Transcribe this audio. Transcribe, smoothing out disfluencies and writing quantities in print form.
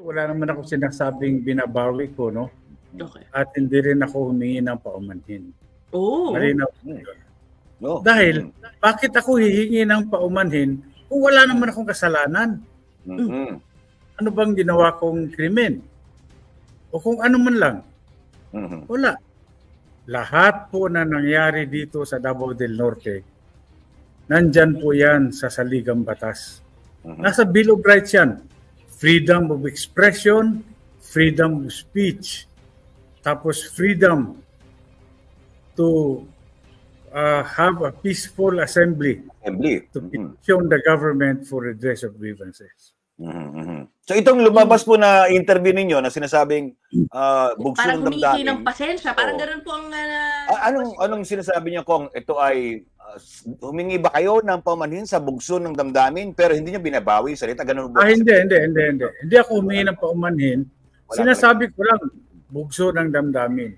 Wala naman ako sinasabing binabawi ko, no? Okay. At hindi rin ako humingi ng paumanhin. Oh. Malinaw po yun. No. Dahil, bakit ako hihingi ng paumanhin kung wala naman akong kasalanan? Ano bang ginawa kong krimen? O kung ano man lang? Wala. Lahat po na nangyari dito sa Davao del Norte, nandyan po yan sa saligang batas. Nasa Bill of Rights yan. Freedom of expression, freedom of speech, tapos freedom to have a peaceful assembly to petition the government for redress of grievances. So itong lumabas po na interview ninyo na sinasabing bugso Parang ng humingi damdamin. ng pasensya, parang ganun po ang... Anong sinasabi niyo kung ito ay humingi ba kayo ng paumanhin sa bugso ng damdamin pero hindi niyo binabawi salita ganun ba? Hindi. Hindi ako humingi ng paumanhin. Sinasabi ko lang bugso ng damdamin.